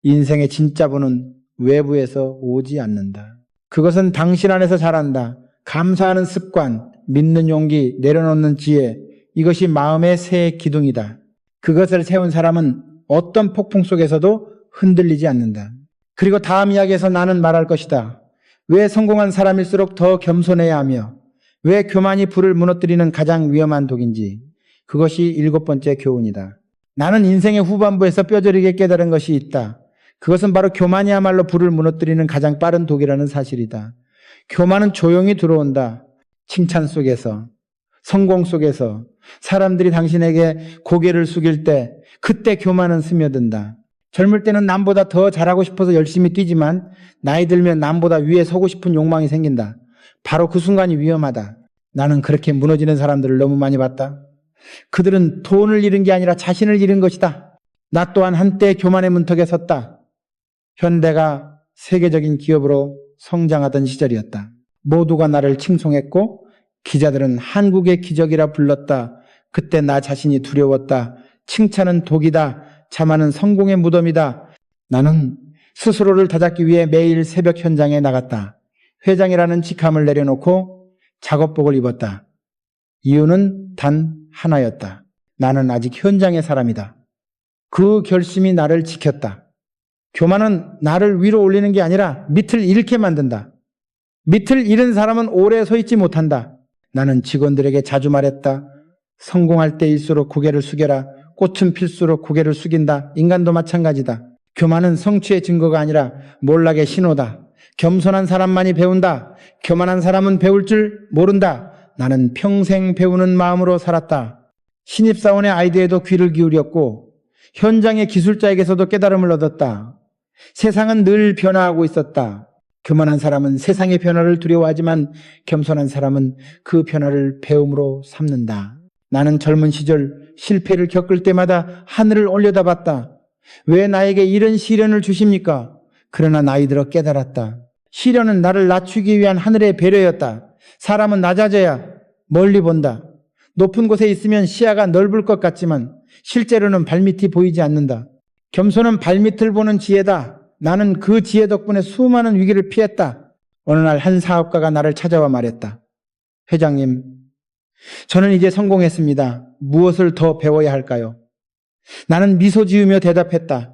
인생의 진짜 부는 외부에서 오지 않는다. 그것은 당신 안에서 자란다. 감사하는 습관, 믿는 용기, 내려놓는 지혜, 이것이 마음의 새 기둥이다. 그것을 세운 사람은 어떤 폭풍 속에서도 흔들리지 않는다. 그리고 다음 이야기에서 나는 말할 것이다. 왜 성공한 사람일수록 더 겸손해야 하며 왜 교만이 불을 무너뜨리는 가장 위험한 독인지, 그것이 7번째 교훈이다. 나는 인생의 후반부에서 뼈저리게 깨달은 것이 있다. 그것은 바로 교만이야말로 불을 무너뜨리는 가장 빠른 독이라는 사실이다. 교만은 조용히 들어온다. 칭찬 속에서, 성공 속에서, 사람들이 당신에게 고개를 숙일 때 그때 교만은 스며든다. 젊을 때는 남보다 더 잘하고 싶어서 열심히 뛰지만 나이 들면 남보다 위에 서고 싶은 욕망이 생긴다. 바로 그 순간이 위험하다. 나는 그렇게 무너지는 사람들을 너무 많이 봤다. 그들은 돈을 잃은 게 아니라 자신을 잃은 것이다. 나 또한 한때 교만의 문턱에 섰다. 현대가 세계적인 기업으로 성장하던 시절이었다. 모두가 나를 칭송했고 기자들은 한국의 기적이라 불렀다. 그때 나 자신이 두려웠다. 칭찬은 독이다. 자만은 성공의 무덤이다. 나는 스스로를 다잡기 위해 매일 새벽 현장에 나갔다. 회장이라는 직함을 내려놓고 작업복을 입었다. 이유는 단 하나였다. 나는 아직 현장의 사람이다. 그 결심이 나를 지켰다. 교만은 나를 위로 올리는 게 아니라 밑을 잃게 만든다. 밑을 잃은 사람은 오래 서 있지 못한다. 나는 직원들에게 자주 말했다. 성공할 때일수록 고개를 숙여라. 꽃은 필수록 고개를 숙인다. 인간도 마찬가지다. 교만은 성취의 증거가 아니라 몰락의 신호다. 겸손한 사람만이 배운다. 교만한 사람은 배울 줄 모른다. 나는 평생 배우는 마음으로 살았다. 신입사원의 아이디어에도 귀를 기울였고 현장의 기술자에게서도 깨달음을 얻었다. 세상은 늘 변화하고 있었다. 교만한 사람은 세상의 변화를 두려워하지만 겸손한 사람은 그 변화를 배움으로 삼는다. 나는 젊은 시절 실패를 겪을 때마다 하늘을 올려다봤다. 왜 나에게 이런 시련을 주십니까? 그러나 나이 들어 깨달았다. 시련은 나를 낮추기 위한 하늘의 배려였다. 사람은 낮아져야 멀리 본다. 높은 곳에 있으면 시야가 넓을 것 같지만 실제로는 발밑이 보이지 않는다. 겸손은 발밑을 보는 지혜다. 나는 그 지혜 덕분에 수많은 위기를 피했다. 어느 날 한 사업가가 나를 찾아와 말했다. 회장님, 저는 이제 성공했습니다. 무엇을 더 배워야 할까요? 나는 미소 지으며 대답했다.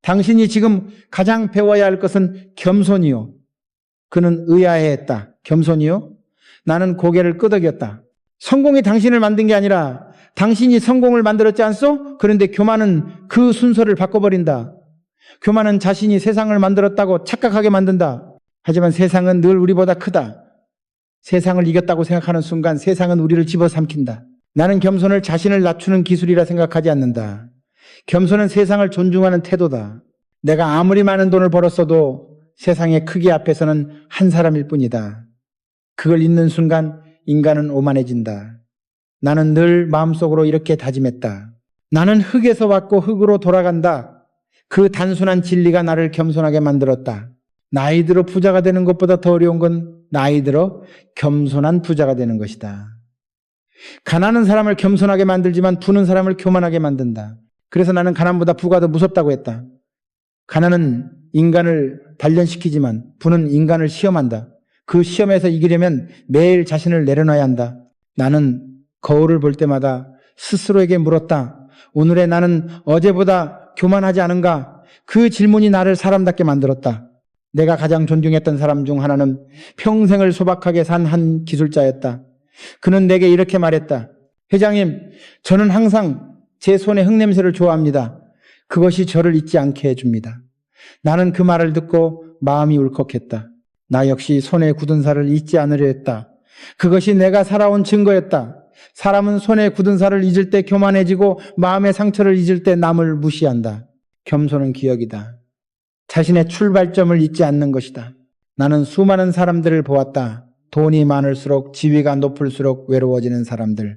당신이 지금 가장 배워야 할 것은 겸손이요. 그는 의아해했다. 겸손이요? 나는 고개를 끄덕였다. 성공이 당신을 만든 게 아니라 당신이 성공을 만들었지 않소? 그런데 교만은 그 순서를 바꿔버린다. 교만은 자신이 세상을 만들었다고 착각하게 만든다. 하지만 세상은 늘 우리보다 크다. 세상을 이겼다고 생각하는 순간 세상은 우리를 집어삼킨다. 나는 겸손을 자신을 낮추는 기술이라 생각하지 않는다. 겸손은 세상을 존중하는 태도다. 내가 아무리 많은 돈을 벌었어도 세상의 크기 앞에서는 한 사람일 뿐이다. 그걸 잊는 순간 인간은 오만해진다. 나는 늘 마음속으로 이렇게 다짐했다. 나는 흙에서 왔고 흙으로 돌아간다. 그 단순한 진리가 나를 겸손하게 만들었다. 나이 들어 부자가 되는 것보다 더 어려운 건 나이 들어 겸손한 부자가 되는 것이다. 가난한 사람을 겸손하게 만들지만 부는 사람을 교만하게 만든다. 그래서 나는 가난보다 부가 더 무섭다고 했다. 가난은 인간을 단련시키지만 부는 인간을 시험한다. 그 시험에서 이기려면 매일 자신을 내려놔야 한다. 나는 거울을 볼 때마다 스스로에게 물었다. 오늘의 나는 어제보다 교만하지 않은가? 그 질문이 나를 사람답게 만들었다. 내가 가장 존중했던 사람 중 하나는 평생을 소박하게 산 한 기술자였다. 그는 내게 이렇게 말했다. 회장님, 저는 항상 제 손의 흙냄새를 좋아합니다. 그것이 저를 잊지 않게 해줍니다. 나는 그 말을 듣고 마음이 울컥했다. 나 역시 손에 굳은 살을 잊지 않으려 했다. 그것이 내가 살아온 증거였다. 사람은 손에 굳은 살을 잊을 때 교만해지고 마음의 상처를 잊을 때 남을 무시한다. 겸손은 기억이다. 자신의 출발점을 잊지 않는 것이다. 나는 수많은 사람들을 보았다. 돈이 많을수록 지위가 높을수록 외로워지는 사람들.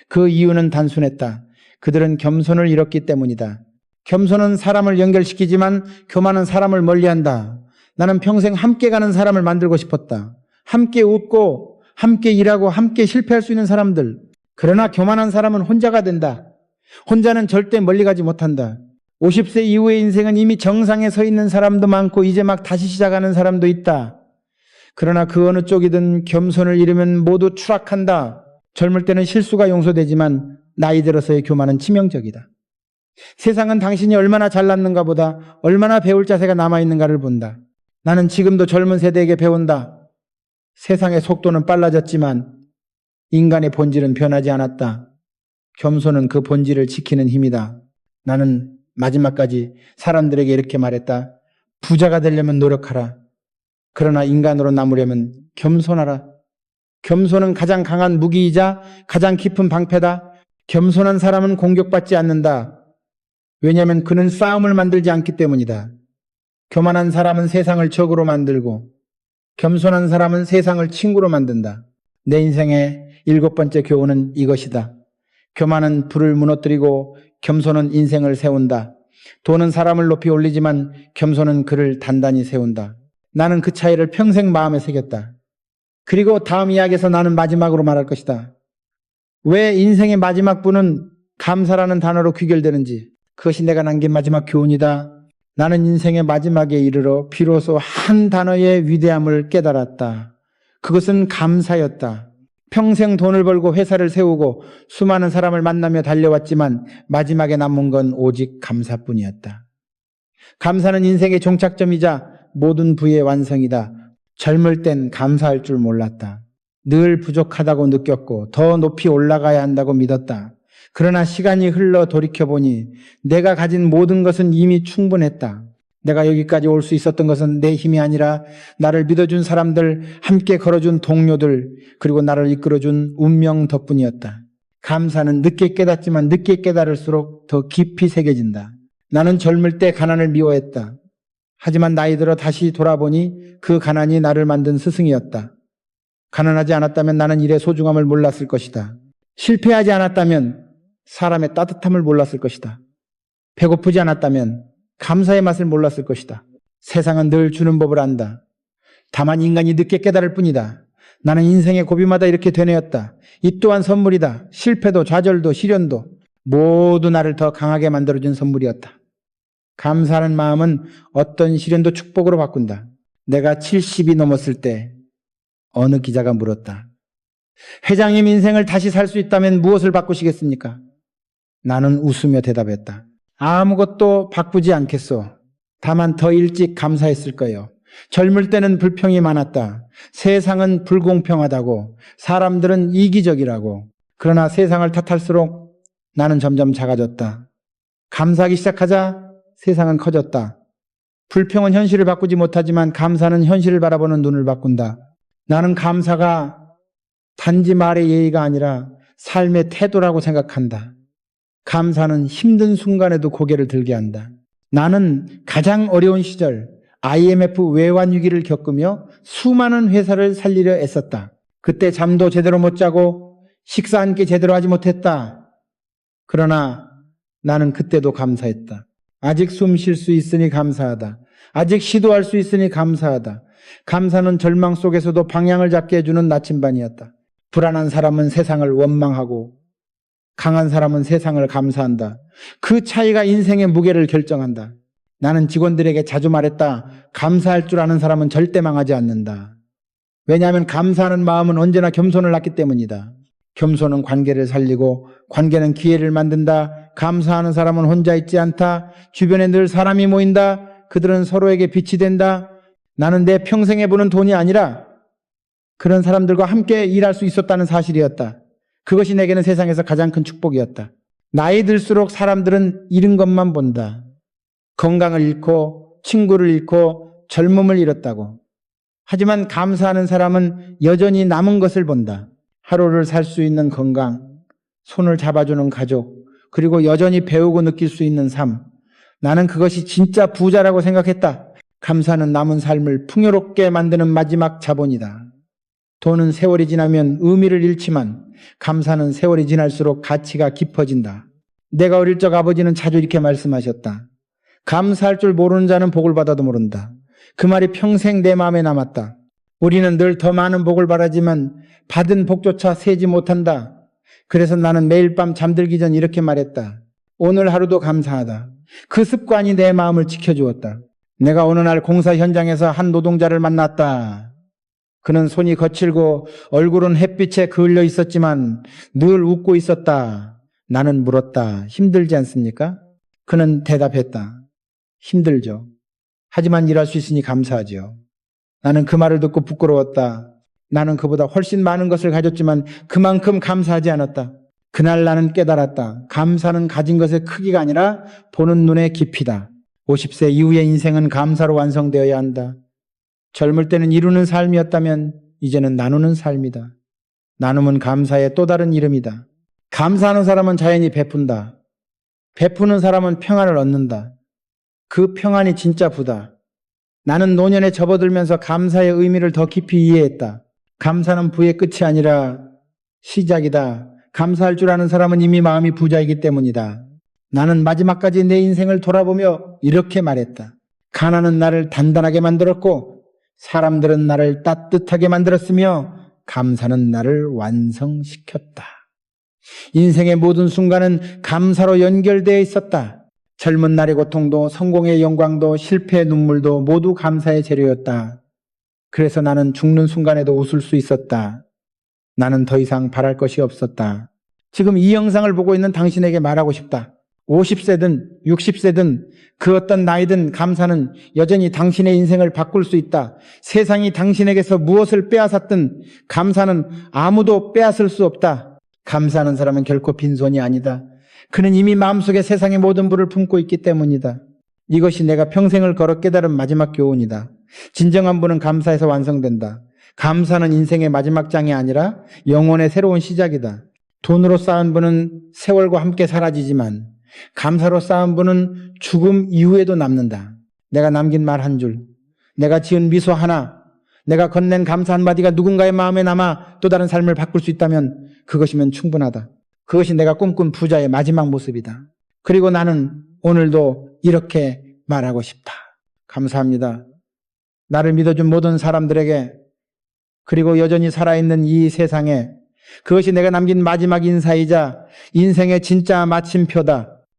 그 이유는 단순했다. 그들은 겸손을 잃었기 때문이다. 겸손은 사람을 연결시키지만 교만은 사람을 멀리한다. 나는 평생 함께 가는 사람을 만들고 싶었다. 함께 웃고 함께 일하고 함께 실패할 수 있는 사람들. 그러나 교만한 사람은 혼자가 된다. 혼자는 절대 멀리 가지 못한다. 50세 이후의 인생은 이미 정상에 서 있는 사람도 많고 이제 막 다시 시작하는 사람도 있다. 그러나 그 어느 쪽이든 겸손을 잃으면 모두 추락한다. 젊을 때는 실수가 용서되지만 나이 들어서의 교만은 치명적이다. 세상은 당신이 얼마나 잘났는가 보다 얼마나 배울 자세가 남아있는가를 본다. 나는 지금도 젊은 세대에게 배운다. 세상의 속도는 빨라졌지만 인간의 본질은 변하지 않았다. 겸손은 그 본질을 지키는 힘이다. 나는 마지막까지 사람들에게 이렇게 말했다. 부자가 되려면 노력하라. 그러나 인간으로 남으려면 겸손하라. 겸손은 가장 강한 무기이자 가장 깊은 방패다. 겸손한 사람은 공격받지 않는다. 왜냐하면 그는 싸움을 만들지 않기 때문이다. 교만한 사람은 세상을 적으로 만들고 겸손한 사람은 세상을 친구로 만든다. 내 인생의 7번째 교훈은 이것이다. 교만은 불을 무너뜨리고 겸손은 인생을 세운다. 돈은 사람을 높이 올리지만 겸손은 그를 단단히 세운다. 나는 그 차이를 평생 마음에 새겼다. 그리고 다음 이야기에서 나는 마지막으로 말할 것이다. 왜 인생의 마지막 분은 감사라는 단어로 귀결되는지, 그것이 내가 남긴 마지막 교훈이다. 나는 인생의 마지막에 이르러 비로소 한 단어의 위대함을 깨달았다. 그것은 감사였다. 평생 돈을 벌고 회사를 세우고 수많은 사람을 만나며 달려왔지만 마지막에 남은 건 오직 감사뿐이었다. 감사는 인생의 종착점이자 모든 부의 완성이다. 젊을 땐 감사할 줄 몰랐다. 늘 부족하다고 느꼈고 더 높이 올라가야 한다고 믿었다. 그러나 시간이 흘러 돌이켜보니 내가 가진 모든 것은 이미 충분했다. 내가 여기까지 올 수 있었던 것은 내 힘이 아니라 나를 믿어준 사람들, 함께 걸어준 동료들, 그리고 나를 이끌어준 운명 덕분이었다. 감사는 늦게 깨닫지만 늦게 깨달을수록 더 깊이 새겨진다. 나는 젊을 때 가난을 미워했다. 하지만 나이 들어 다시 돌아보니 그 가난이 나를 만든 스승이었다. 가난하지 않았다면 나는 일의 소중함을 몰랐을 것이다. 실패하지 않았다면 사람의 따뜻함을 몰랐을 것이다. 배고프지 않았다면 감사의 맛을 몰랐을 것이다. 세상은 늘 주는 법을 안다. 다만 인간이 늦게 깨달을 뿐이다. 나는 인생의 고비마다 이렇게 되뇌었다. 이 또한 선물이다. 실패도 좌절도 시련도 모두 나를 더 강하게 만들어준 선물이었다. 감사하는 마음은 어떤 시련도 축복으로 바꾼다. 내가 70이 넘었을 때 어느 기자가 물었다. 회장님 인생을 다시 살 수 있다면 무엇을 바꾸시겠습니까? 나는 웃으며 대답했다. 아무것도 바꾸지 않겠소. 다만 더 일찍 감사했을 거예요. 젊을 때는 불평이 많았다. 세상은 불공평하다고, 사람들은 이기적이라고. 그러나 세상을 탓할수록 나는 점점 작아졌다. 감사하기 시작하자 세상은 커졌다. 불평은 현실을 바꾸지 못하지만 감사는 현실을 바라보는 눈을 바꾼다. 나는 감사가 단지 말의 예의가 아니라 삶의 태도라고 생각한다. 감사는 힘든 순간에도 고개를 들게 한다. 나는 가장 어려운 시절 IMF 외환 위기를 겪으며 수많은 회사를 살리려 애썼다. 그때 잠도 제대로 못 자고 식사 한 끼 제대로 하지 못했다. 그러나 나는 그때도 감사했다. 아직 숨 쉴 수 있으니 감사하다. 아직 시도할 수 있으니 감사하다. 감사는 절망 속에서도 방향을 잡게 해주는 나침반이었다. 불안한 사람은 세상을 원망하고 강한 사람은 세상을 감사한다. 그 차이가 인생의 무게를 결정한다. 나는 직원들에게 자주 말했다. 감사할 줄 아는 사람은 절대 망하지 않는다. 왜냐하면 감사하는 마음은 언제나 겸손을 낳기 때문이다. 겸손은 관계를 살리고 관계는 기회를 만든다. 감사하는 사람은 혼자 있지 않다. 주변에 늘 사람이 모인다. 그들은 서로에게 빛이 된다. 나는 내 평생에 버는 돈이 아니라 그런 사람들과 함께 일할 수 있었다는 사실이었다. 그것이 내게는 세상에서 가장 큰 축복이었다. 나이 들수록 사람들은 잃은 것만 본다. 건강을 잃고 친구를 잃고 젊음을 잃었다고. 하지만 감사하는 사람은 여전히 남은 것을 본다. 하루를 살 수 있는 건강, 손을 잡아주는 가족, 그리고 여전히 배우고 느낄 수 있는 삶. 나는 그것이 진짜 부자라고 생각했다. 감사는 남은 삶을 풍요롭게 만드는 마지막 자본이다. 돈은 세월이 지나면 의미를 잃지만 감사는 세월이 지날수록 가치가 깊어진다. 내가 어릴 적 아버지는 자주 이렇게 말씀하셨다. 감사할 줄 모르는 자는 복을 받아도 모른다. 그 말이 평생 내 마음에 남았다. 우리는 늘 더 많은 복을 바라지만 받은 복조차 세지 못한다. 그래서 나는 매일 밤 잠들기 전 이렇게 말했다. 오늘 하루도 감사하다. 그 습관이 내 마음을 지켜주었다. 내가 어느 날 공사 현장에서 한 노동자를 만났다. 그는 손이 거칠고 얼굴은 햇빛에 그을려 있었지만 늘 웃고 있었다. 나는 물었다. 힘들지 않습니까? 그는 대답했다. 힘들죠. 하지만 일할 수 있으니 감사하죠. 나는 그 말을 듣고 부끄러웠다. 나는 그보다 훨씬 많은 것을 가졌지만 그만큼 감사하지 않았다. 그날 나는 깨달았다. 감사는 가진 것의 크기가 아니라 보는 눈의 깊이다. 50세 이후의 인생은 감사로 완성되어야 한다. 젊을 때는 이루는 삶이었다면 이제는 나누는 삶이다. 나눔은 감사의 또 다른 이름이다. 감사하는 사람은 자연히 베푼다. 베푸는 사람은 평안을 얻는다. 그 평안이 진짜 부다. 나는 노년에 접어들면서 감사의 의미를 더 깊이 이해했다. 감사는 부의 끝이 아니라 시작이다. 감사할 줄 아는 사람은 이미 마음이 부자이기 때문이다. 나는 마지막까지 내 인생을 돌아보며 이렇게 말했다. 가난은 나를 단단하게 만들었고 사람들은 나를 따뜻하게 만들었으며 감사는 나를 완성시켰다. 인생의 모든 순간은 감사로 연결되어 있었다. 젊은 날의 고통도 성공의 영광도 실패의 눈물도 모두 감사의 재료였다. 그래서 나는 죽는 순간에도 웃을 수 있었다. 나는 더 이상 바랄 것이 없었다. 지금 이 영상을 보고 있는 당신에게 말하고 싶다. 50세든 60세든 그 어떤 나이든 감사는 여전히 당신의 인생을 바꿀 수 있다. 세상이 당신에게서 무엇을 빼앗았든 감사는 아무도 빼앗을 수 없다. 감사하는 사람은 결코 빈손이 아니다. 그는 이미 마음속에 세상의 모든 부를 품고 있기 때문이다. 이것이 내가 평생을 걸어 깨달은 마지막 교훈이다. 진정한 부는 감사에서 완성된다. 감사는 인생의 마지막 장이 아니라 영혼의 새로운 시작이다. 돈으로 쌓은 부는 세월과 함께 사라지지만 감사로 쌓은 부는 죽음 이후에도 남는다. 내가 남긴 말 한 줄, 내가 지은 미소 하나, 내가 건넨 감사 한마디가 누군가의 마음에 남아 또 다른 삶을 바꿀 수 있다면 그것이면 충분하다. 그것이 내가 꿈꾼 부자의 마지막 모습이다. 그리고 나는 오늘도 이렇게 말하고 싶다. 감사합니다. 나를 믿어준 모든 사람들에게, 그리고 여전히 살아있는 이 세상에, 그것이 내가 남긴 마지막 인사이자 인생의 진짜 마침표다.